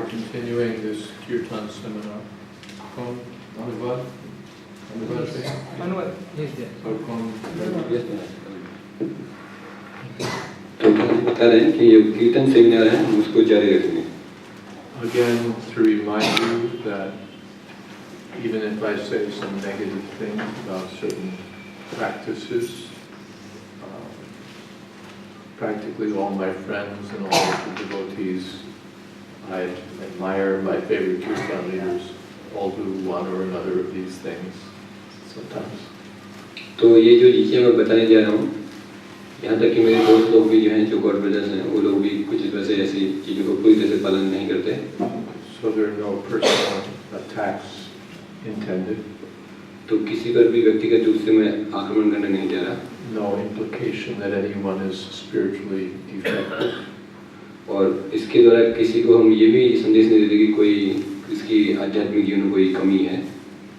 continuing this Kirtan seminar. Kon Anubhav? Anubhav? Yes, yes. So Kon? तो बता रहे हैं कि ये कीर्तन सेमिनार है, हम उसको जारी रखेंगे. Again, to remind you that even if I say some negative things about certain practices, practically all my friends and all of the devotees I admire, my favorite Kirtan leaders, all do one or another of these things sometimes. तो ये जो चीज़ें मैं बताने जा रहा हूँ, यहाँ तक कि मेरे दोस्त लोग भी जो हैं, जो गॉड ब्रदर्स हैं, वो लोग भी कुछ इस वजह से ऐसी चीज़ों को पूरी तरह से पालन नहीं करते. So there are no personal attacks intended. तो किसी पर भी व्यक्तिगत रूप से मैं आक्रमण करने नहीं जा रहा. No implication that anyone is spiritually defective. और इसके द्वारा किसी को हम ये भी संदेश नहीं देते कि कोई इसकी आध्यात्मिक जीवन में कोई कमी है.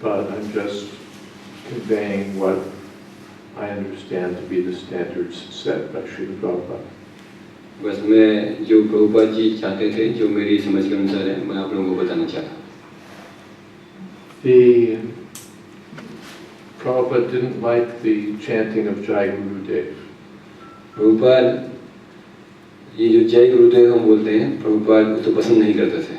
But I'm just conveying what I understand to be the standards set by Srila Prabhupada. बस मैं जो प्रभुपाद जी चाहते थे, जो मेरी समझ के अनुसार है, मैं आप लोगों को बताना चाहता. The Prabhupada didn't like the chanting of Jai Gurudev. Prabhupada ये जो जय गुरुदेव हम बोलते हैं, प्रभुपाद उसको पसंद नहीं करते थे.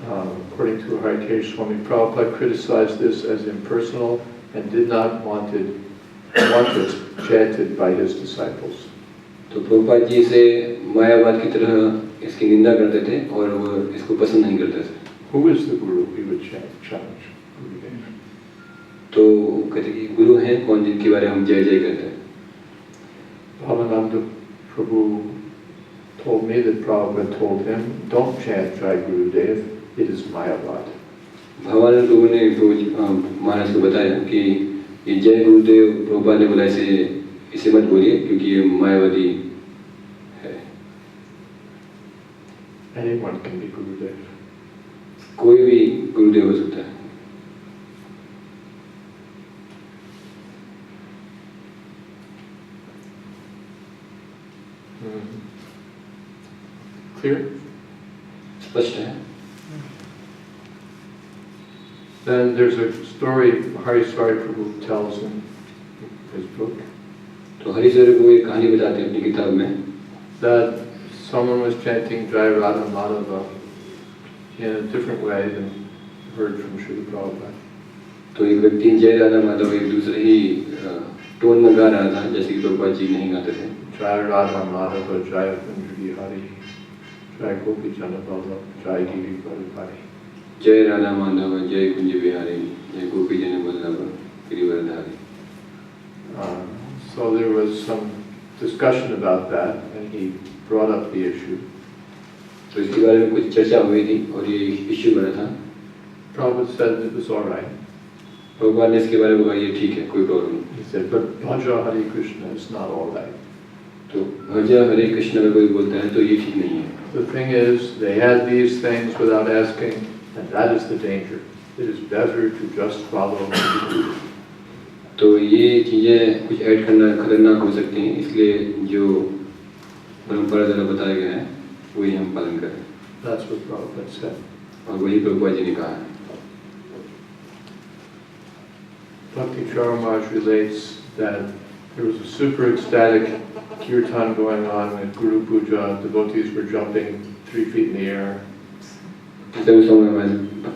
According to ISKCON Swami, Prabhupada criticized this as impersonal and did not want it chanted by his disciples. तो प्रभुपाद जी इसे मायावाद की तरह इसकी निंदा करते थे और वो इसको पसंद नहीं करते थे. Who is the guru? He would challenge Gurudev. तो कहते कि गुरु हैं कौन जिनके बारे में हम जय जय करते हैं. Bhavananda Prabhu told me that Prabhupada told him, don't chant Jai Gurudev, it is Mayavad. भगवान प्रभु ने महाराज को बताया कि ये जय गुरुदेव प्रभुपाद ने बोला इसे मत बोलिए क्योंकि ये मायावादी है. Anyone can be Gurudev. कोई भी गुरुदेव हो सकता है. Clear? स्पष्ट है. Then there's a story Hariswari Prabhu tells in his book. तो हरिश्वर को एक कहानी बताते हैं अपनी किताब में. That someone was chanting Jai Radha Madhava in a different way than heard from Srila Prabhupada. तो एक व्यक्ति जय राधा माधव एक दूसरे ही टोन में गा रहा था जैसे कि प्रभुपाद जी नहीं गाते थे. Jai Radha Madhava, Jai Kunjagi Hari, Jai Gopi Janabala, Jai Giri Varadhari. जय राधा माधव, जय कुंज बिहारी, जय गोपी जन Vallabh Girivardhari. So there was some discussion about that, and he brought up the issue. तो इसके बारे में कुछ चर्चा हुई थी और ये इश्यू बना था. Prabhupada said it was all right. Prabhupada ने इसके बारे में कहा ये ठीक है, कोई प्रॉब्लम नहीं. He said, but Bhaja Hare Krishna is not all right. तो भजा हरे कृष्ण अगर कोई बोलता है तो ये ठीक नहीं है. The thing is, they had these things without asking, and that is the danger. It is better to just follow the Guru. तो ये चीज़ें कुछ ऐड करना खतरनाक हो सकती हैं, इसलिए जो परंपरा द्वारा बताया गया है वही हम पालन करें. That's what Prabhupada said. और वही प्रभुपाद जी ने कहा है. Bhakti Charamaj relates that there was a super ecstatic kirtan going on at Guru Puja. Devotees were jumping 3 feet in the air. भक्ति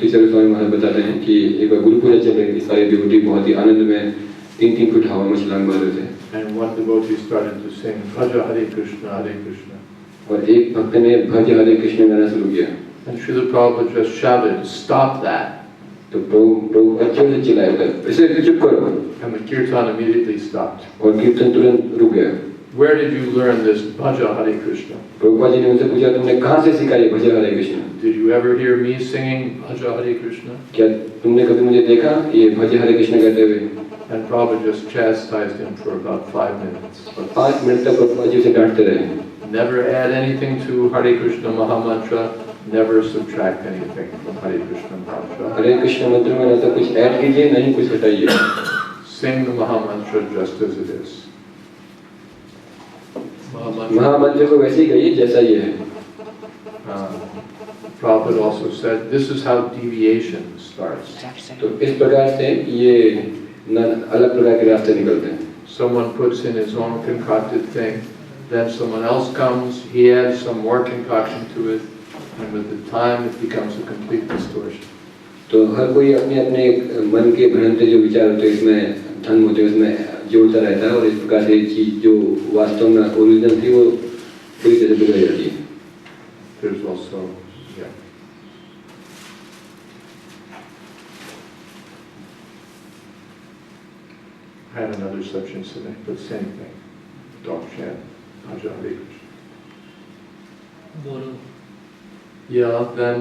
चरण स्वामी महाराज बताते हैं कि एक बार गुरु पूजा चल रही थी, सारे डिवोटी बहुत ही आनंद में 3-3 फुट हवा में छलांग मार रहे थे. And one devotee started to sing Bhaja Hare Krishna, Hare Krishna. और एक भक्त ने भज हरे कृष्ण गाना शुरू किया. And Srila Prabhupada just shouted, stop that. तो प्रभु अच्छे से चिल्लाया, इसे चुप करो. And the kirtan immediately stopped. और कीर्तन तुरंत रुक गया. Where did you learn this Bhaja Hare Krishna? Prabhupada ji ने उनसे पूछा तुमने कहाँ से सीखा ये भज हरे Krishna? Did you ever hear me singing Bhaja Hare Krishna? क्या तुमने कभी मुझे देखा ये भज हरे कृष्ण कहते हुए? And Prabhupada just chastised him for about 5 minutes. और 5 मिनट तक प्रभुपाद जी उसे डांटते रहे. Never add anything to Hare Krishna Mahamantra. Never subtract anything from Hare Krishna Mahamantra. हरे कृष्ण मंत्र में ना तो कुछ ऐड कीजिए ना ही कुछ हटाइए. Sing the Mahamantra just as it is. महामंत्र को वैसे ही गाइए जैसा ये है. Prabhupada also said, this is how deviation starts. तो इस प्रकार से ये अलग प्रकार के रास्ते निकलते हैं. Someone puts in his own concocted thing, then someone else comes, he adds some more concoction to it, and with the time it becomes a complete distortion. तो हर कोई अपने अपने मन के भ्रांत जो विचार होते हैं इसमें धन होते हैं उसमें जोड़ता रहता है और इस प्रकार से चीज जो वास्तव में ओरिजिनल थी वो पूरी तरह से बिगड़ जाती है. There's also, yeah. I had another section today, but same thing. Dog chant, Bhaja Hare Krishna. Yeah, then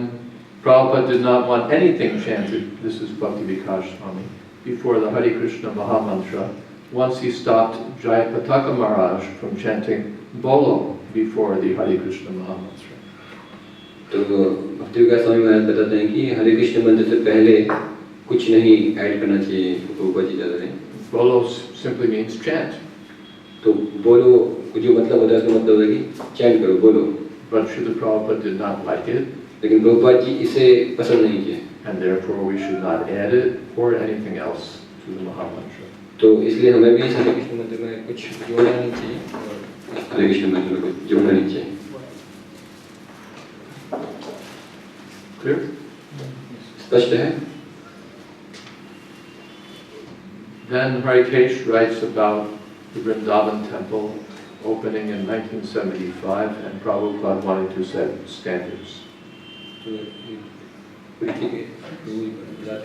Prabhupada did not want anything chanted, this is Bhakti Swami, before the Hare Krishna Mahamantra. Once he stopped Jayadvaita Maharaj from chanting Bolo before the Hare Krishna Mahamantra. तो भक्ति विकास स्वामी महाराज बताते हैं कि हरे कृष्ण मंत्र से पहले कुछ नहीं ऐड करना चाहिए. प्रभुपाद जी बता रहे हैं. Bolo simply means chant. तो बोलो जो मतलब होता है उसका मतलब होता है कि चैंट करो, बोलो. But Srila Prabhupada did not like it. लेकिन प्रभुपाद जी इसे पसंद नहीं किए. And therefore we should not add it or anything else to the Mahamantra. तो इसलिए हमें भी हरे कृष्ण मंत्र में कुछ जोड़ना नहीं चाहिए और हरे कृष्ण मंत्र में कुछ जोड़ना नहीं चाहिए. Clear? स्पष्ट है. Then Harikesh writes about the Vrindavan temple opening in 1975 and Prabhupada wanting to set standards. तो बताते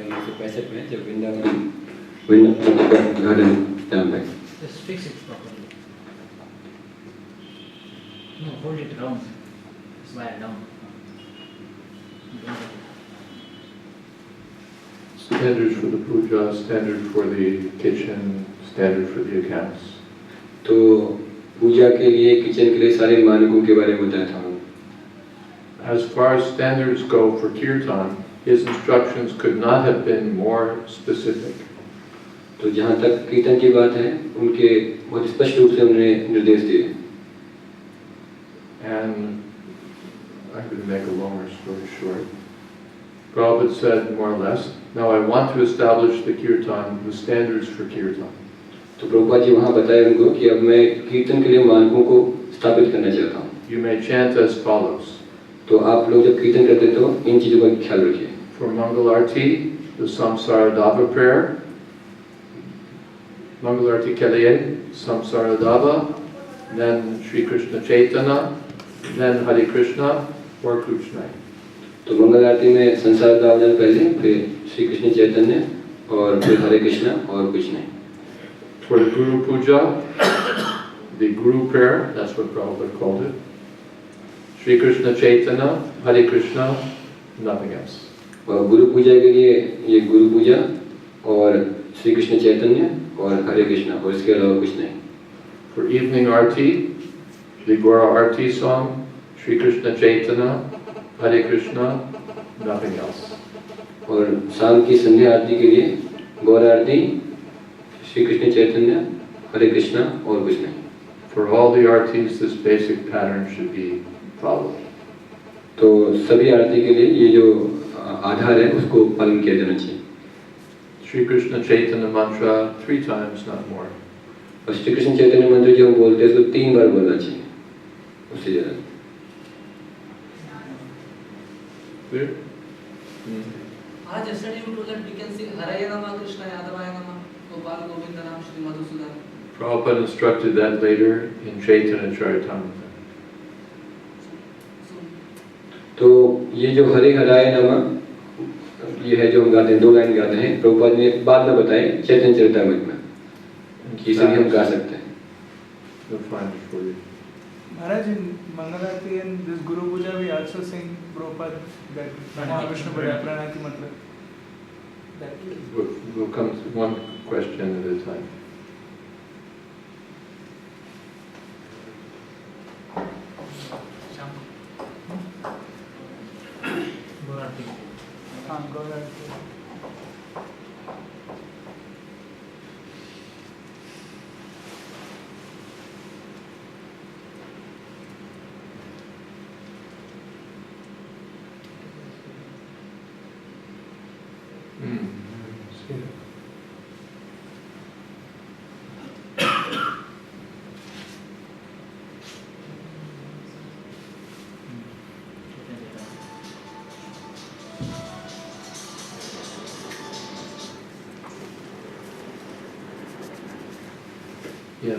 हैं 1965 में जब वृंदावन गार्डन टाइम पे. Just fix it properly. No, hold it round. Slide down. Standards for the puja, standard for the kitchen, standard for the accounts. तो पूजा के लिए kitchen के लिए सारे मानकों के बारे में बताया था. As far as standards go for Kirtan, his instructions could not have been more specific. तो जहाँ तक कीर्तन की बात है उनके बहुत स्पष्ट रूप से उन्होंने निर्देश दिए. And I'm going to make a longer story short. Prabhupada said more or less, now I want to establish the Kirtan, the standards for Kirtan. तो प्रभुपाद जी वहाँ बताए उनको कि अब मैं कीर्तन के लिए मानकों को स्थापित करना चाहता हूँ. You may chant as follows. तो आप लोग जब कीर्तन करते तो इन चीजों का ख्याल रखिए. For Mangal Arti, the Samsara Dava prayer, Mangal Arti ke liye, Samsara Dava, then Sri Krishna Chaitanya, then Hare Krishna or Krishna. तो मंगल आरती में संसार दावजन पहले, फिर श्री कृष्ण चैतन्य और फिर हरे कृष्ण और कुछ नहीं. For the Guru Puja, the Guru prayer, that's what Prabhupada called it. Sri Krishna Chaitanya, Hare Krishna, nothing else. और गुरु पूजा के लिए ये गुरु पूजा और श्री कृष्ण चैतन्य और हरे कृष्ण और इसके अलावा कुछ नहीं. For evening Arti, the Gora Arti song, Sri Krishna Chaitanya, Hare Krishna, nothing else. और शाम की संध्या आरती के लिए गौर आरती, श्री कृष्ण चैतन्य, हरे कृष्ण और कुछ नहीं. For all the artis, this basic pattern should be followed. तो सभी आरती के लिए ये जो आधार है उसको पालन किया जाना चाहिए. Sri Krishna Chaitanya mantra 3 times, not more. और श्री कृष्ण चैतन्य मंत्र जो हम बोलते हैं उसको 3 बार बोलना चाहिए, उससे ज़्यादा. Clear? Maharaj, yesterday you told that we can sing Haraya Nama, Krishna Yadavaya Nama, Gopal Govinda Nam, Shri Madhusudan. Prabhupada instructed that later in Chaitanya Charitamrita. तो ये जो हरे हराय नमः ये है जो हम गाते हैं, 2 लाइन गाते हैं, प्रभुपाद ने बाद में बताए चैतन्य चरितामृत में कि इसे भी हम गा सकते हैं. We'll find it for you. Maharaj, in Mangalarti and this Guru Puja we also sing Prabhupada that Namo Vishnu Padaya Pranati Matlab. We'll come to one question at a time. Mangalarti. Yeah,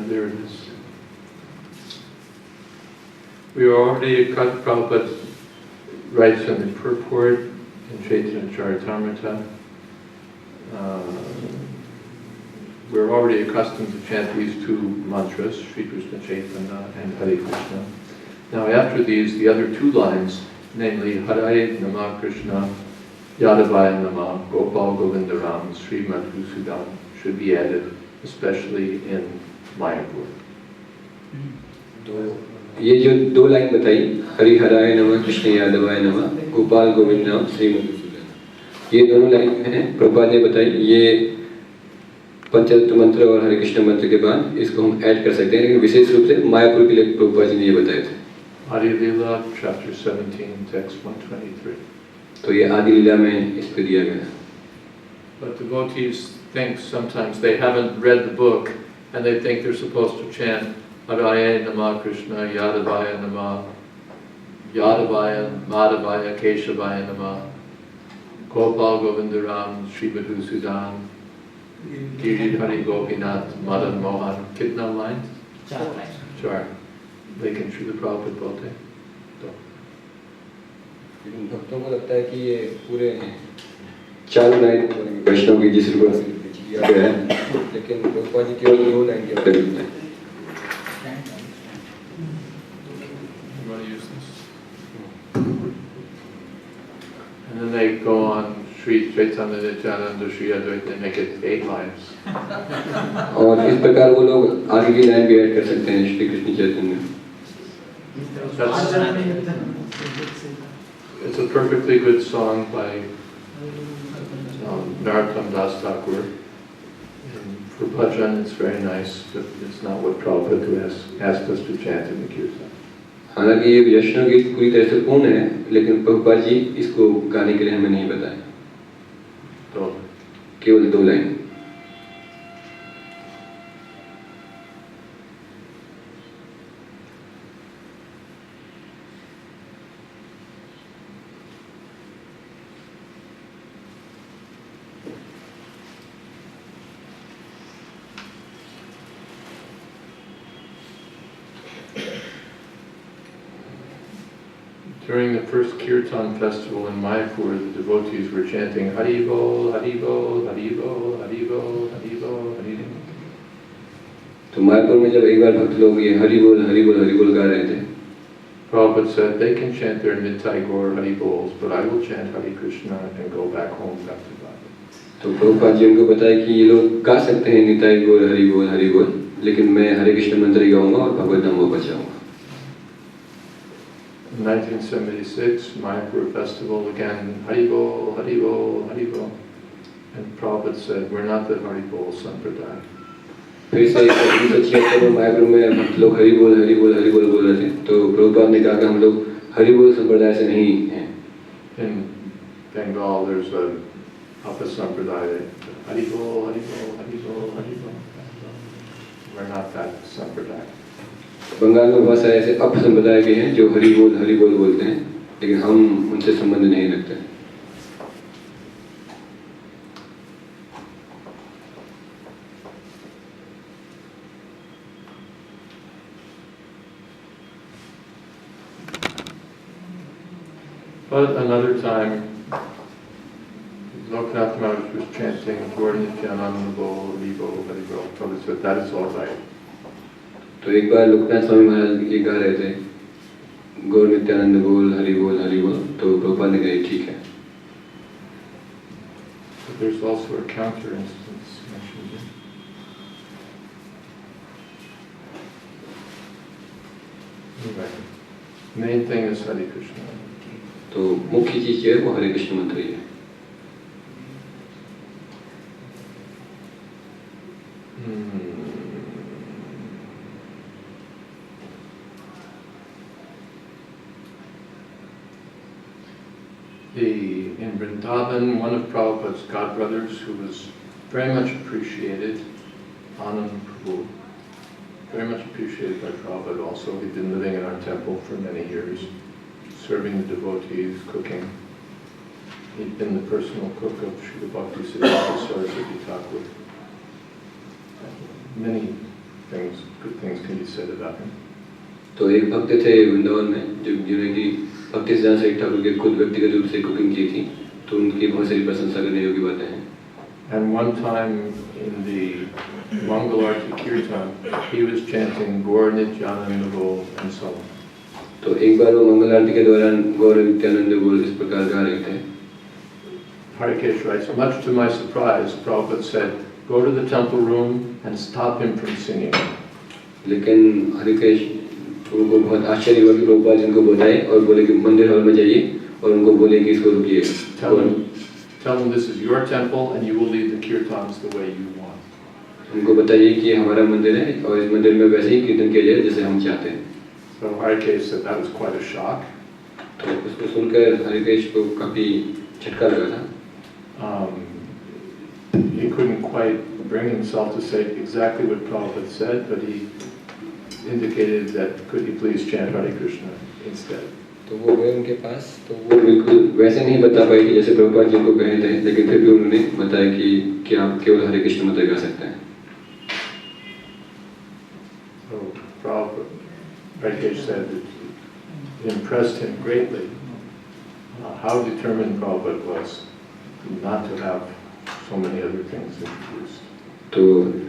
there it is. We are already cut Prabhupada writes in the purport in Chaitanya Charitamrita. We're already accustomed to chant these two mantras, Sri Krishna Chaitanya and Hare Krishna. Now after these, the other two lines, namely Hare Nama Krishna, Yadavaya Nama, Gopal Govindaram, Sri Madhusudan, should be added, especially in Mayapur. तो ये जो दो line बताई, हरि हराय नमः कृष्ण यादवाय नमः गोपाल गोविंद नाम श्री मधुसूदन, ये दोनों लाइन हैं प्रभुपाद ने बताई। ये पंचतत्व मंत्र और हरे कृष्ण मंत्र के बाद इसको हम ऐड कर सकते हैं, लेकिन विशेष रूप से मायापुर के लिए प्रभुपाद जी ने ये बताए थे। Adi Leela, chapter 17, text 123. तो ये आदि लीला में इस पे दिया गया। But devotees think sometimes they haven't read the book and they think they're supposed to chant Haraya Nama Krishna, Yadavaya Nama, Yadavaya, Madhavaya, Keshavaya Nama, Gopal Govindaram, Sri Madhusudan, Giri Hari Gopinath, Madan Mohan. Kitna lines? 4 lines. Sure. लेकिन श्री प्रभुपाद बोलते तो भक्तों को लगता है कि ये पूरे 4 लाइन वैष्णव की जिस रूप से किया गया है, लेकिन प्रभुपाद जी केवल 2 लाइन के बारे में बताएं। You want to use this? And then they go on Sri Chaitanya Nityananda, Sri Advaita, they make it 8 lines. और इस प्रकार वो लोग आगे की लाइन भी ऐड कर सकते हैं Shri Krishna Chaitanya. It's a perfectly good song by Narottam Das Thakur. And for bhajan, it's very nice, but it's not what Prabhupada has asked us to chant in the Kirtan. हालांकि ये वैष्णव गीत पूरी तरह से पूर्ण है, लेकिन प्रभुपाद जी इसको गाने के लिए हमें नहीं बताया, तो केवल 2 line. During the first Kirtan festival in Mayapur, the devotees were chanting Hari Bol, Hari Bol, Hari Bol, Hari Bol, Hari Bol, Hari Bol. तो मायापुर में जब एक बार भक्त लोग ये हरि बोल हरि बोल हरि बोल गा रहे थे, Prabhupada said they can chant their Nitai Gaur Hari Bols, but I will chant Hare Krishna and go back home back to Bhagavad. तो प्रभुपाद जी उनको बताया कि ये लोग गा सकते हैं निताई बोल हरि बोल, लेकिन मैं हरे कृष्ण मंत्र ही गाऊंगा और भगवत धाम वापस जाऊंगा। In 1976, Mayapur festival again, Hari Bol, Hari Bol, Hari Bol. And Prabhupada said, we're not the Hari Bol Sampradaya. फिर से 1976 में मायापुर में भक्त लोग हरि बोल हरि बोल हरि बोल बोल रहे थे, तो प्रभुपाद ने कहा कि हम लोग हरि बोल संप्रदाय से नहीं हैं। In Bengal, there's a Upper Sampradaya, Hari Bol, Hari Bol, Hari Bol, Hari Bol. We're not that Sampradaya. Bengal में बहुत सारे ऐसे अप संप्रदाय भी हैं जो हरि बोल बोलते हैं, लेकिन हम उनसे संबंध नहीं रखते। But another time, Loknath Maharaj was chanting Gaur-Nityananda Bol, Hari Bol, Hari Bol. Prabhupada said, that is all right. तो एक बार लोकनाथ स्वामी महाराज ये गा रहे थे गौर नित्यानंद बोल हरि बोल, तो प्रभुपाद ने कहा ठीक है। But there's also a counter instance mentioned. Anyway, main thing is Hare Krishna. तो मुख्य चीज जो है वो हरे कृष्ण मंत्र ही है। The in Vrindavan, one of Prabhupada's godbrothers who was very much appreciated, Anand Prabhu, very much appreciated by Prabhupada also. He'd been living in our temple for many years, serving the devotees, cooking. He'd been the personal cook of Srila Bhaktisiddhanta Saraswati Thakur. Many things, good things can be said about him. तो एक भक्त थे वृंदावन में जिन्होंने कि भक्तिसिद्धांत सरस्वती ठाकुर के खुद व्यक्तिगत रूप से कुकिंग की थी, तो उनकी बहुत सारी प्रशंसा करने योग्य बातें हैं. And one time in the Mangalarti Kirtan, he was chanting Gaur Nityananda Gol and so on. तो एक बार वो मंगल आरती के दौरान गौर नित्यानंद गोल इस प्रकार गा रहे थे. Harikesh writes, much to my surprise, Prabhupada said, go to the temple room and stop him from singing. लेकिन हरिकेश उनको बहुत आश्चर्य हुआ कि प्रभुपाद जिनको बुलाए और बोले कि मंदिर हॉल में जाइए और उनको बोले कि इसको रुकिए. Tell him this is your temple and you will lead the kirtans the way you want. उनको बताइए कि हमारा मंदिर है और इस मंदिर में वैसे ही कीर्तन किया जाए जैसे हम चाहते हैं. So Harikesh said that was quite a shock. तो उसको सुनकर हरिकेश को काफी झटका लगा था. He couldn't quite bring himself to say exactly what Prabhupada said, but he indicated that could he please chant Hare Krishna instead. तो वो गए उनके पास, तो वो बिल्कुल वैसे नहीं बता पाए कि जैसे प्रभुपाद जी को कहे थे, लेकिन फिर भी उन्होंने बताया कि आप केवल हरे कृष्ण मंत्र गा सकते हैं. So Prabhupada, Harikesh said it impressed him greatly how determined Prabhupada was not to have so many other things introduced. तो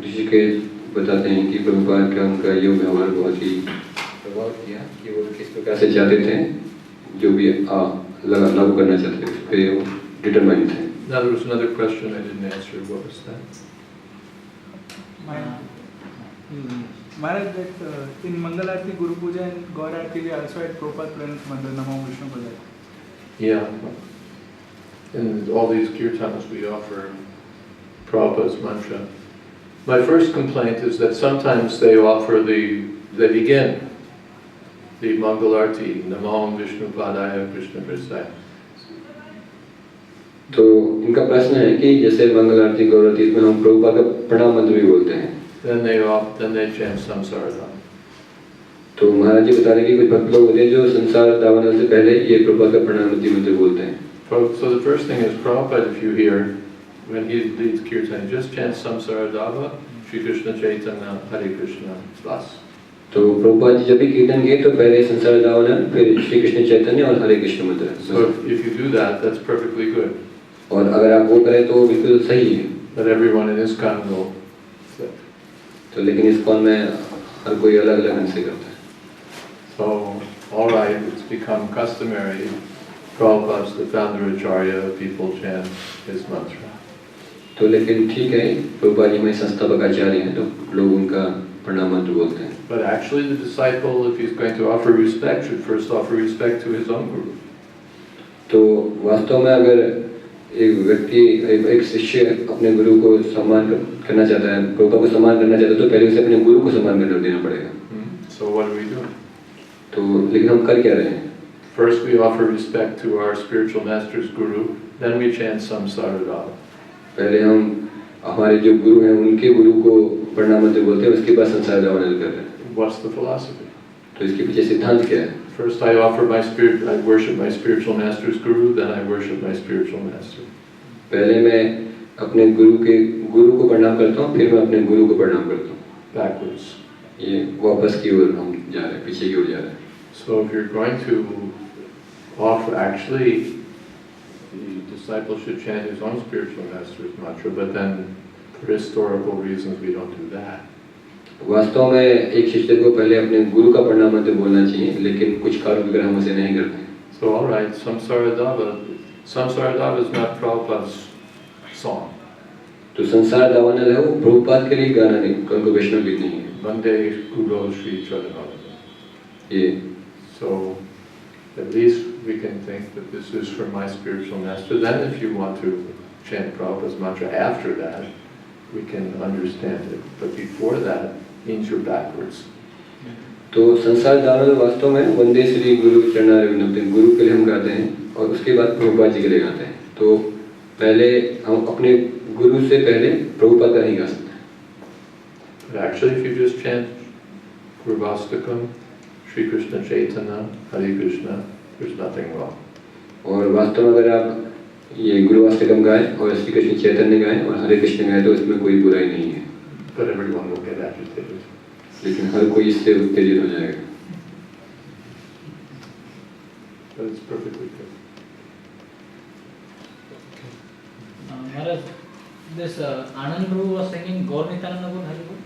ऋषिकेश बताते हैं कि प्रभुपाद का उनका ये व्यवहार बहुत ही प्रभाव किया कि वो किस प्रकार से चाहते थे, जो भी लागू करना चाहते थे, उस पे वो डिटरमाइंड थे. Now there was another question I didn't answer. What was that? Maharaj, that in Mangal Aarti, Guru Puja and Gaur Aarti, we also had Prabhupada presence mantra, Namo Vishnu Padaya. Yeah. In all these kirtans we offer Prabhupada's mantra. My first complaint is that sometimes they begin the Mangalarti, Namo Vishnu Padaya Krishna Prasaya. तो इनका प्रश्न है कि जैसे मंगल आरती गौर आरती में हम प्रभुपाद का प्रणाम मंत्र भी बोलते हैं. Then they chant Samsara Dham. तो महाराज जी बता रहे हैं कि कुछ भक्त लोग होते हैं जो संसार दावानल से पहले ये प्रभुपाद का प्रणाम मंत्र बोलते हैं. So the first thing is Prabhupada, if you hear, when he leads kirtan, he just chants Samsara Dhava, Shri Krishna Chaitanya, Hare Krishna, bas. तो प्रभुपाद जी जब भी कीर्तन किए तो पहले संसार दावानल, फिर श्री कृष्ण चैतन्य और हरे कृष्ण मंत्र. So if you do that, that's perfectly good. और अगर आप वो करें तो बिल्कुल सही है. But everyone in ISKCON will flip. तो लेकिन ISKCON में हर कोई अलग-अलग ढंग से करता है. So, all right, it's become customary. Prabhupada's the founder acharya, people chant his mantra. तो लेकिन ठीक है, प्रभुपाद जी में संस्थापक आचार्य हैं, तो लोग उनका प्रणाम मंत्र बोलते हैं. But actually the disciple, if he's going to offer respect, should first offer respect to his own guru. तो वास्तव में अगर एक व्यक्ति, एक शिष्य अपने गुरु को सम्मान करना चाहता है, प्रभुपाद को सम्मान करना चाहता है, तो पहले उसे अपने गुरु को सम्मान करना देना पड़ेगा. So what do we do? तो लेकिन हम कर क्या रहे हैं? First we offer respect to our spiritual master's guru, then we chant Samsara Dhava. पहले हम हमारे जो गुरु हैं उनके गुरु को प्रणाम मंत्र बोलते हैं, उसके बाद संसार दावानल करते हैं. What's the philosophy? तो इसके पीछे सिद्धांत क्या है? First I worship my spiritual master's guru, then I worship my spiritual master. पहले मैं अपने गुरु को प्रणाम करता हूँ, फिर मैं अपने गुरु को प्रणाम करता हूँ. Backwards. ये वापस की ओर हम जा रहे हैं, पीछे की ओर जा रहे हैं. So if you're going to offer, actually the disciple should chant his own spiritual master's mantra, but then for historical reasons we don't do that. वास्तव में एक शिष्य को पहले अपने गुरु का प्रणाम मंत्र बोलना चाहिए, लेकिन कुछ कारणों के कारण हम उसे नहीं करते. So all right, Samsara Dhava is not Prabhupada's song. तो संसार दावानल है, वो प्रभुपाद के लिए गाना नहीं, उनको वैष्णव गीत नहीं है. Vande Guru Shri Charananda. ये So at least we can think that this is for my spiritual master. Then if you want to chant Prabhupada's mantra after that, we can understand it. But before that means you're backwards. तो संसार दावानल वास्तव में वंदे श्री गुरु चरणारविंदम, गुरु के लिए हम गाते हैं और उसके बाद प्रभुपाद जी के लिए गाते हैं. तो पहले हम अपने गुरु से पहले प्रभुपाद का नहीं गा सकते। But actually, if you just chant Purvastakam, Shri Krishna Chaitanya, Hare Krishna, there's nothing wrong. और वास्तव में अगर आप ये गुरुवाष्टकम गाएं और श्री कृष्ण चैतन्य गाएं और हरे कृष्ण गाएं तो इसमें कोई बुराई नहीं है। But everyone will get agitated. लेकिन हर कोई इससे उत्तेजित हो जाएगा। But it's perfectly good. Maharaj, this Anand Prabhu was singing Gaur Nityananda Gaur Hari Gaur.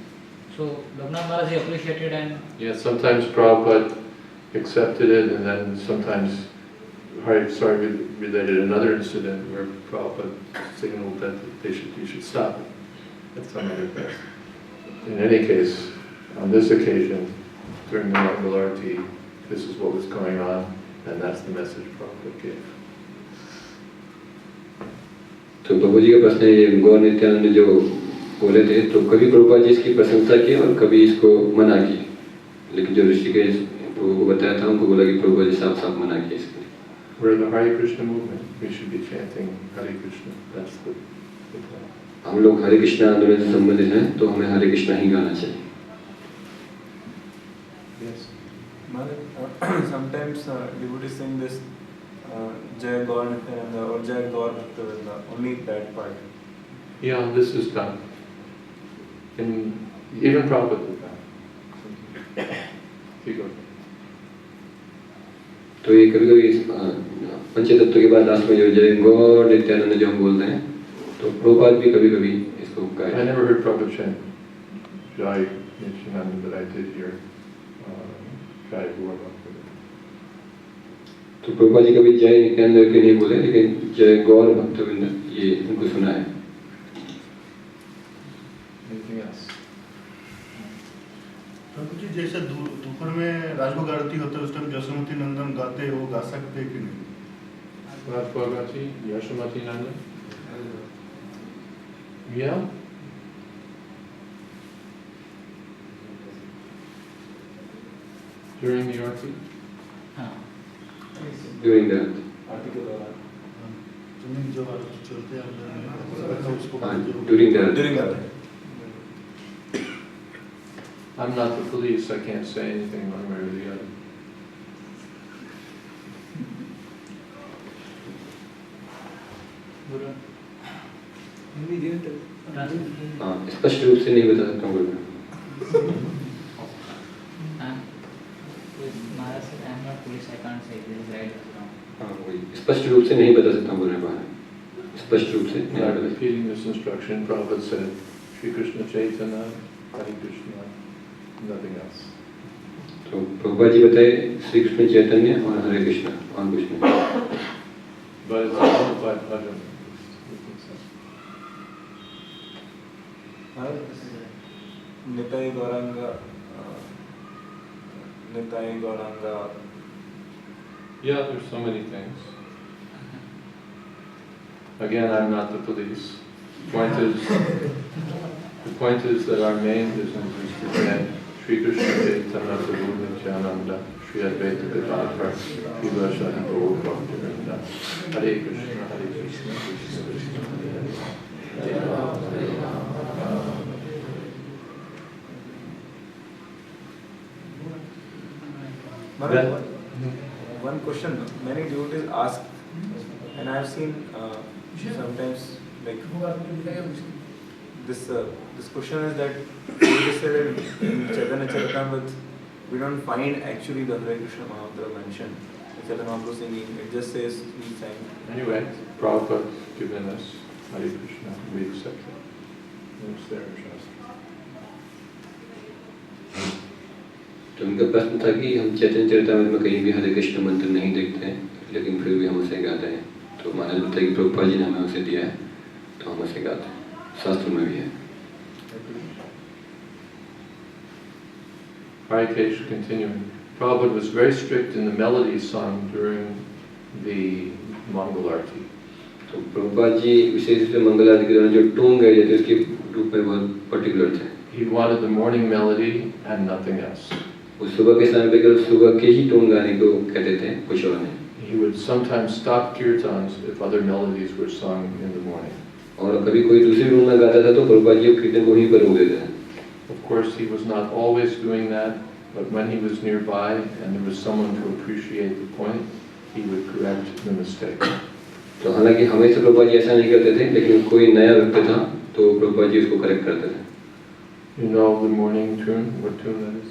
So Raghunath Maharaj he appreciated and Yeah, sometimes Prabhupada accepted it, and then sometimes Hari related another incident where Prabhupada signaled that you should stop it at some other place. In any case, on this occasion, during the Mangal Arati, this is what was going on, and that's the message Prabhupada gave. तो प्रभु जी का प्रश्न है, ये गौर नित्यानंद जो बोले थे, तो कभी प्रभुपाद जी इसकी प्रशंसा की और कभी इसको मना की, लेकिन जो ऋषिकेश प्रभु को बताया था उनको बोला कि प्रभुपाद जी साफ साफ मना किया इसके लिए। We're the Hare Krishna movement. We should be chanting Hare Krishna. That's the plan. हम लोग हरे कृष्णा आंदोलन से संबंधित हैं, तो हमें हरे कृष्णा ही गाना चाहिए। Yes. Sometimes devotees sing this Jai Gaur Nityananda or Jai Gaur Bhaktavinda, only that part. Yeah, this is done. And even Prabhupada did that. He goes. तो ये कभी कभी पंचतत्व के बाद लास्ट में जो जय गौर नित्यानंद जो हम बोलते हैं, तो प्रभुपाद भी कभी कभी इसको गाए। I never heard Prabhupada chant Jai Nityananda, but I did hear Jai Gaur Bhaktavinda. तो प्रभुपाद जी कभी जय नित्यानंद के नहीं बोले, लेकिन जय गौर भक्तविंद ये उनको सुना है। Anything else? प्रभु जी जैसे दोपहर में राजभोग आरती होता है उस टाइम यशोमती नंदन गाते वो गा सकते हैं कि नहीं? Rajbhagati, Yashamati Nanda? Yeah? During the Arti? During that, जमीन जो आरती चलते हैं उसको during that, During that. I'm not the police, I can't say anything one way or the other. हाँ स्पष्ट रूप से नहीं बता सकता हूँ बोलना। Maharaj said, I am not police, I can't say this is right or wrong. हाँ वही स्पष्ट रूप से नहीं बता सकता हूँ बोलने बाहर, स्पष्ट रूप से नहीं Not बता सकता। repeating this instruction, Prabhupada said, Shri Krishna Chaitanya, Hare Krishna, nothing else. तो प्रभुपाद जी बताए श्री कृष्ण चैतन्य और हरे कृष्ण और कुछ नहीं। But it's all by bhajan. Nitai Gauranga, Nitai Gauranga. Yeah, there's so many things. Again, I'm not the police. The point is that our main business is to chant Shri Krishna Chaitanya Prabhu Nityananda, Shri Advaita Gadadhar, Shri Vaishnava Gaur Bhaktavinda, Hare Krishna, Hare Krishna, Krishna Krishna, Hare Hare, Hare Rama, Hare Rama. Maharaj, one question many devotees ask, and I have seen sometimes like this question is that we say that in Chaitanya Charitamrita we don't find actually the Hare Krishna Mahamantra mentioned. Chaitanya Mahaprabhu singing, it just says he sang. Anyway, Prabhupada's given us Hare Krishna, we accept it. It's there in Shastra. तो उनका प्रश्न था कि हम चैतन्य चरितामृत में कहीं भी हरे कृष्ण मंत्र नहीं देखते हैं, लेकिन फिर भी हम उसे गाते हैं। तो महाराज बताया कि प्रभुपाद जी ने हमें उसे दिया है, तो हम उसे गाते हैं, शास्त्र में भी है। Hare Krishna continuing. Prabhupada was very strict in the melody sung during the Mangal Arati. तो प्रभुपाद जी विशेष रूप से मंगल आरती के दौरान जो टोन गाई जाती है उसके रूप में बहुत पर्टिकुलर थे। He wanted the morning melody and nothing else. वो सुबह के समय पे केवल सुबह के ही टोन गाने को कहते थे, कुछ और नहीं। He he would sometimes stop kirtans if other melodies were sung in the morning. और कभी कोई दूसरी रूम में गाता था तो प्रभुपाद जी कीर्तन को वहीं पर रोक देते थे. Of course, he was not always doing that, but when he was nearby and there was someone to appreciate the point, he would correct the mistake. तो हालांकि हमेशा प्रभुपाद जी ऐसा नहीं करते थे, लेकिन कोई नया व्यक्ति था तो प्रभुपाद जी उसको करेक्ट करते थे. You know the morning tune? What tune that is?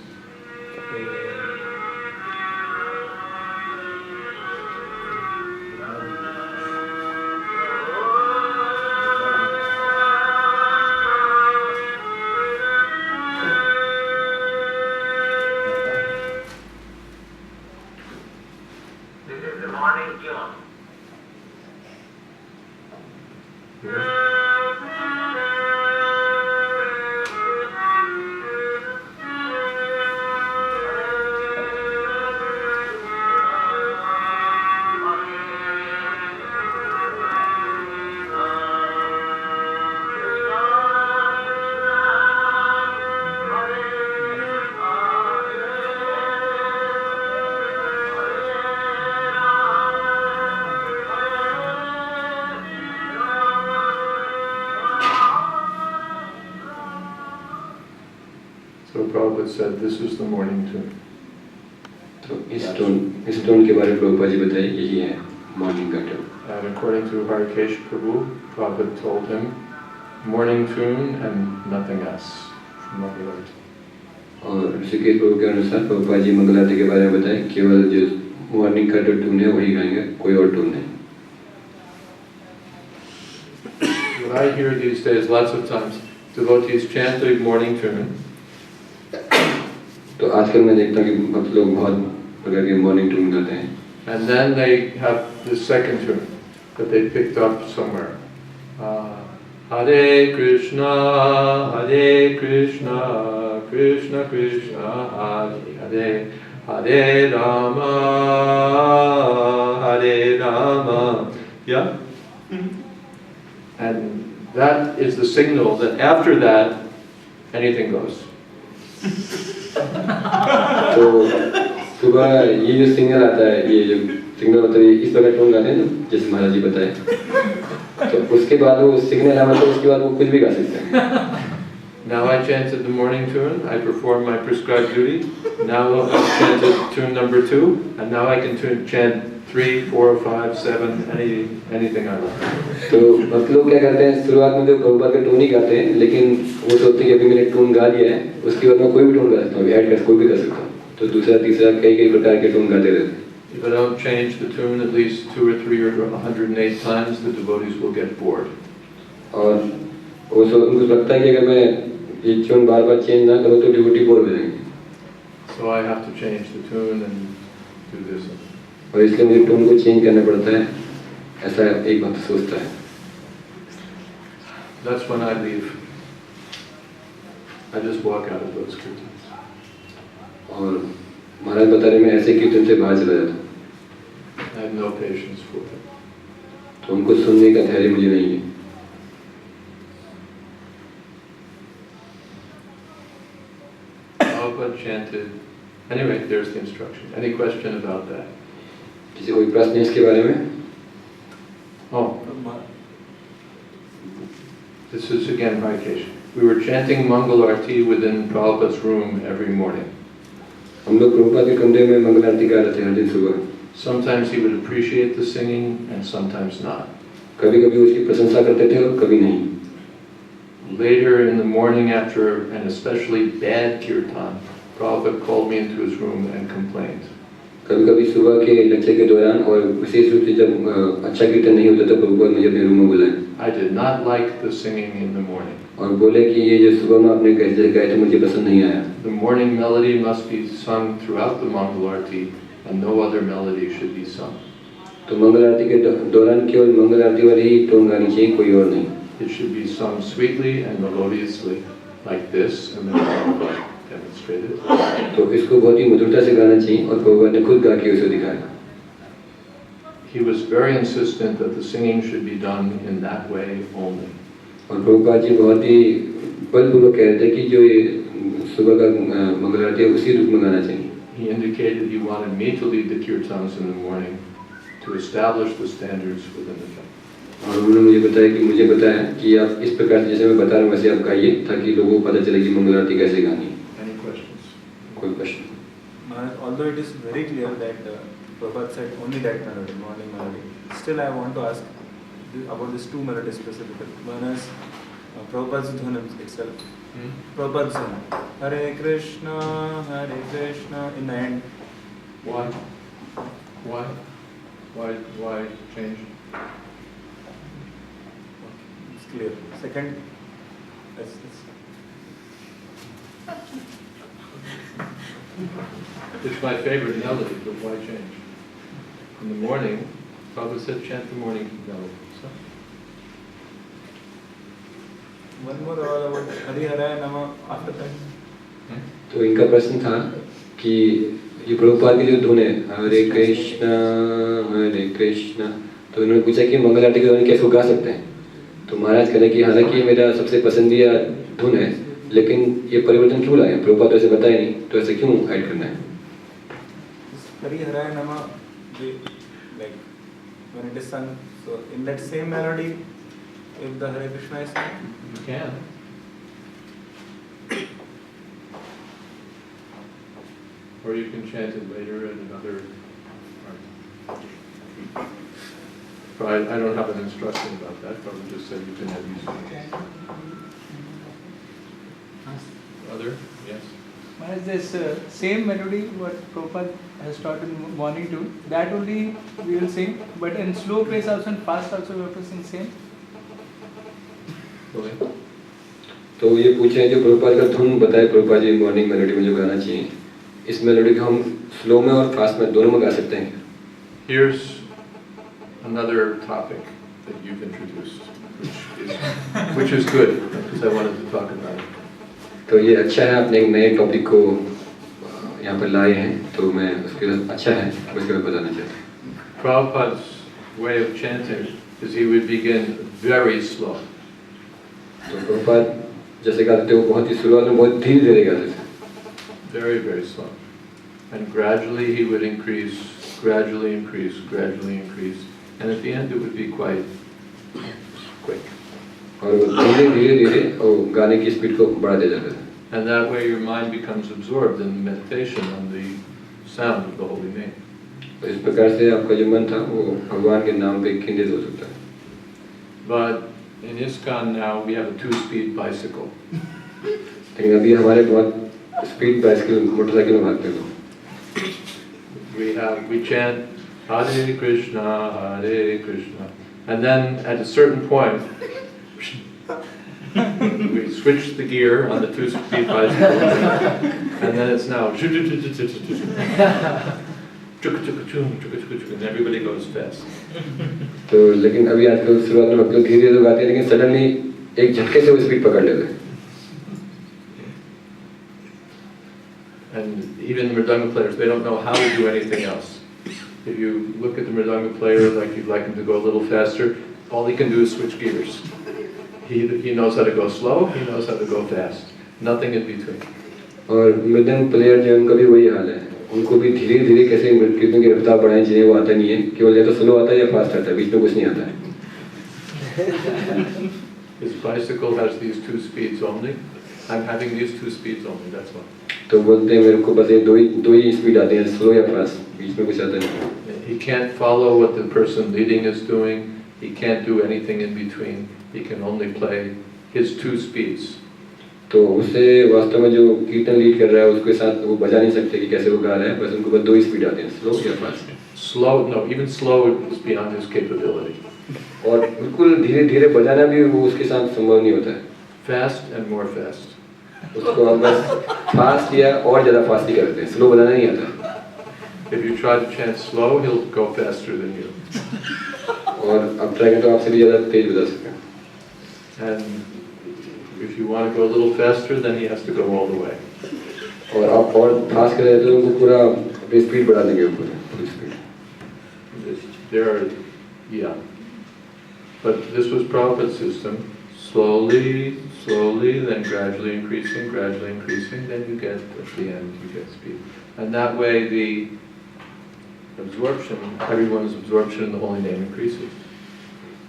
So Prabhupada said, this is the morning tune. तो इस टोन के बारे में प्रभुपाद जी बताइए, यही है मॉर्निंग का tone. And according to Harikesh Prabhu, Prabhupada told him, morning tune and nothing else from Mangalarti. और ऋषिकेश प्रभु के अनुसार प्रभुपाद जी मंगलारती के बारे में बताएं, केवल जो मॉर्निंग का जो टून है वही गाएंगे, कोई और टून नहीं. What I hear these days, lots of times, devotees chant the morning tune. तो आजकल मैं देखता हूँ कि भक्त लोग बहुत प्रकार के मॉर्निंग टून गाते हैं. And then they have the second tune that they picked up somewhere. Hare Krishna, Krishna Krishna, Hare Hare Rama, Hare Rama. Yeah? And that is the signal that after that, anything goes. तो सुबह ये जो signal आता है, ये जो signal मतलब इस प्रकार टोन गाते हैं ना, जैसे महाराज जी बताए, तो उसके बाद वो सिग्नल आना तो उसके बाद वो कुछ भी गा सकते हैं. Now I chanted the morning tune, I performed my prescribed duty. Now I chanted tune number 2, and now I can chant 3, 4, 5, 7, anything I like. तो भक्त लोग क्या करते हैं, शुरुआत में तो प्रभुपाद का टोन ही गाते हैं, लेकिन वो सोचते हैं कि अभी मैंने टोन गा दिया है, उसके बाद मैं कोई भी टोन गा सकता हूँ, ऐड कर कोई भी कर सकता हूँ. तो दूसरा तीसरा कई प्रकार के टोन गाते रहते हैं. If I don't change the tune at least 2 or 3 or 108 times, the devotees will get bored. और वो उनको लगता है कि अगर मैं ये ट्यून बार-बार चेंज ना करूँ तो डिवोटी बोर हो जाएंगे. So I have to change the tune and do this. और इसलिए मुझे टोन को चेंज करना पड़ता है, ऐसा एक भक्त सोचता है. That's when I leave. I just walk out of those kirtans. और महाराज बता रहे मैं ऐसे कीर्तन से बाहर चला जाता हूँ. I have no patience for it. तो उनको सुनने का धैर्य मुझे नहीं है. Prabhupada chanted. Anyway, there's the instruction. Any question about that? किसी कोई प्रश्न है इसके बारे में? Oh, this is again Harikesh. We were chanting Mangal Arti within Prabhupada's room every morning. हम लोग प्रभुपाद के कमरे में मंगल आरती गा रहे थे हर दिन सुबह. Sometimes he would appreciate the singing and sometimes not. कभी-कभी उसकी प्रशंसा करते थे और कभी नहीं. Later in the morning after an especially bad kirtan, Prabhupada called me into his room and complained. कभी-कभी सुबह के लेक्चर के दौरान और विशेष रूप से जब अच्छा कीर्तन नहीं होता तो प्रभुपाद मुझे अपने रूम में बुलाए. I did not like the singing in the morning. और बोले कि ये जो सुबह में आपने कैसे गाए थे मुझे पसंद नहीं आया. The morning melody must be sung throughout the Mangal Arti and no other melody should be sung. तो मंगल आरती के दौरान केवल मंगल आरती वाली ही टोन गानी चाहिए, कोई और नहीं. It should be sung sweetly and melodiously like this, and then Prabhupada demonstrated. तो इसको बहुत ही मधुरता से गाना चाहिए और प्रभुपाद ने खुद गा के उसे दिखाया. He was very insistent that the singing should be done in that way only. और प्रभुपाद जी बहुत ही बलपूर्वक कह रहे थे कि जो ये सुबह का मंगल आरती है उसी रूप में गाना चाहिए. He indicated he wanted me to lead the kirtans in the morning to establish the standards within the temple. और उन्होंने मुझे बताया कि आप इस प्रकार से जैसे मैं बता रहा हूँ वैसे आप गाइए ताकि लोगों को पता चले कि मंगल आरती कैसे गानी है. Any questions? कोई प्रश्न? Although it is very clear that Prabhupada said only that melody, morning melody, still I want to ask about these two melodies specifically. One is Prabhupada's dhun itself. Prabhupada's dhun. Hare Krishna, in the end. Why? Why change? It's clear. Second, It's my favorite melody, but why change? In the morning, Prabhupada said chant the morning melody. So, one more about Hari Haraya Nama after that. तो इनका प्रश्न था कि ये प्रभुपाद की जो धुन है हरे कृष्णा, तो उन्होंने पूछा कि मंगल आरती के दौरान कैसे वो गा सकते हैं. तो महाराज कह रहे कि हालांकि ये मेरा सबसे पसंदीदा धुन है लेकिन ये परिवर्तन क्यों लाए? प्रभुपाद तो ऐसे बताया नहीं, तो ऐसे क्यों ऐड करना है? Hari Haraya Nama, like when it is sung, so in that same melody, if the Hare Krishna is sung, you can. Or you can chant it later in another. I don't have an instruction about that. Probably just said you can have use of it. Other? Yes. Maharaj, this same melody what Prabhupada has taught in morning too, that only we will sing, but in slow pace also and fast also we have to sing same. Okay. तो ये पूछे जो प्रभुपाद का धुन बताए Prabhupada ji morning melody में जो गाना चाहिए, इस मेलोडी को हम स्लो में और फास्ट में दोनों में गा सकते हैं. Here's another topic that you've introduced, which is good because I wanted to talk about it. तो ये अच्छा है आपने एक नए टॉपिक को यहाँ पर लाए हैं, तो मैं उसके अच्छा है उसके बारे में बताना चाहता हूँ. Prabhupada's way of chanting is he would begin very slow. तो प्रभुपाद जैसे गाते थे वो बहुत ही शुरुआत में बहुत धीरे धीरे गाते थे. Very, very slow. And gradually he would increase, gradually increase, gradually increase. And at the end it would be quite quick. और धीरे धीरे धीरे गाने की स्पीड को बढ़ाते जाते थे. And that way your mind becomes absorbed in meditation on the sound of the holy name. तो इस प्रकार से आपका जो मन था वो भगवान के नाम पे केंद्रित हो सकता है. But in ISKCON now we have a 2-speed bicycle. लेकिन अभी हमारे बहुत स्पीड बाइसिकल मोटरसाइकिल में भागते हैं. We chant Hare Krishna, and then at a certain point we switch the gear on the 2-speed bicycle, and then it's now and everybody goes fast. तो लेकिन अभी आजकल शुरुआत में हम लोग धीरे धीरे गाते हैं लेकिन सडनली एक झटके से वो स्पीड पकड़ लेते हैं. And even the mridanga players, they don't know how to do anything else. If you look at the mridanga player, like you'd like him to go a little faster, all he can do is switch gears. He knows how to go slow, he knows how to go fast. Nothing in between. और मृदंग player जो उनका भी वही हाल है, उनको भी धीरे धीरे कैसे कीर्तन की रफ्तार बढ़ाएं जिन्हें वो आता नहीं है, केवल या तो स्लो आता है या फास्ट आता है, बीच में कुछ नहीं आता है. His bicycle has these 2 speeds only. I'm having these 2 speeds only, that's why. तो बोलते हैं मेरे को बस ये दो ही स्पीड आते हैं, स्लो या फास्ट, बीच में कुछ आता नहीं. He can't follow what the person leading is doing. He can't do anything in between. He can only play his 2 speeds. तो उससे वास्तव में जो कीर्तन लीड कर रहा है उसके साथ वो बजा नहीं सकते कि कैसे वो गा रहा है, बस उनको बस 2 ही स्पीड आते हैं, स्लो या fast. Slow, no, even slow is beyond his capability. और बिल्कुल धीरे धीरे बजाना भी वो उसके साथ संभव नहीं होता है. Fast and more fast. उसको हम बस फास्ट या और ज़्यादा फास्ट ही करते हैं, स्लो बजाना नहीं आता. If you try to chant slow, he'll go faster than you. और अब ट्राई करें तो आपसे भी ज़्यादा तेज बजा सकते हैं. And if you want to go a little faster, then he has to go all the way. और आप और फास्ट करें तो उनको पूरा अपनी स्पीड बढ़ा देंगे ऊपर, पूरी speed. There are, yeah. But this was Prabhupada's system. Slowly, slowly, then gradually increasing, then you get, at the end, you get speed. And that way absorption, everyone's absorption in the holy name increases.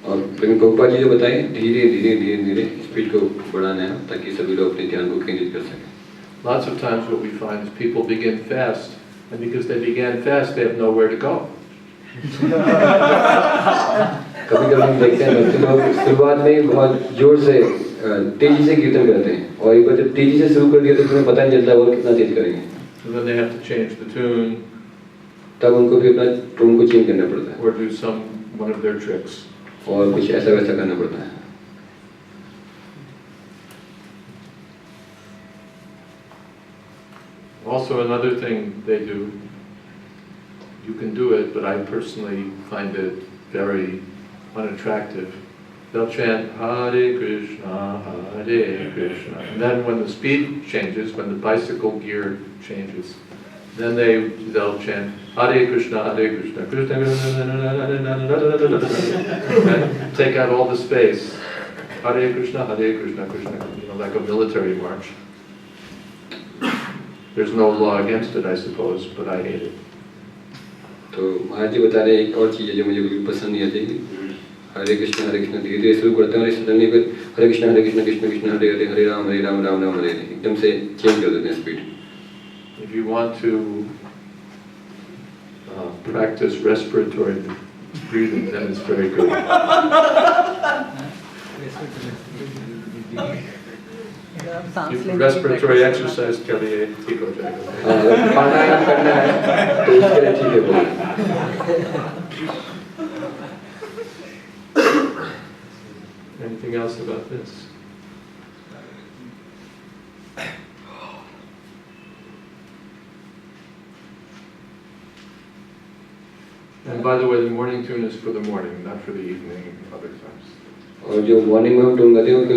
और लेकिन प्रभुपाद जी जो बताएं धीरे धीरे धीरे धीरे speed को बढ़ाना है ताकि सभी लोग अपने ध्यान को केंद्रित कर सकें. Lots of times what we find is people begin fast, and because they began fast, they have nowhere to go. कभी कभी हम देखते हैं भक्त लोग शुरुआत में ही बहुत जोर से तेजी से कीर्तन करते हैं और एक बार जब तेजी से शुरू कर दिया तो उन्हें पता नहीं चलता वो कितना तेज करेंगे. And then they have to change the tune, तब उनको फिर अपना टोन को चेंज करना पड़ता है or do one of their tricks. और कुछ ऐसा वैसा करना पड़ता है. Also another thing they do, you can do it, but I personally find it very unattractive. They'll chant Hare Krishna, Hare Krishna, and then when the speed changes, when the bicycle gear changes, then they'll chant Hare Krishna, Hare Krishna, Krishna Krishna, and take out all the space. Hare Krishna, Hare Krishna, Krishna, like a military march. There's no law against it, I suppose, but I hate it. तो महाराज जी बता रहे हैं एक और चीज़ है जो मुझे बिल्कुल पसंद नहीं आती. हरे कृष्ण धीरे धीरे शुरू करते हैं और सडनली फिर हरे कृष्ण कृष्ण कृष्ण हरे हरे हरे राम राम राम हरे हरे एकदम से चेंज कर देते हैं speed. If you want to practice respiratory breathing, then it's very good. Respiratory exercise के लिए ठीक हो जाएगा. प्राणायाम करना है तो उसके लिए ठीक है बोले. Anything else about this? And by the way, the morning tune is for the morning, not for the evening other times. और जो मॉर्निंग में हम टून गाते हैं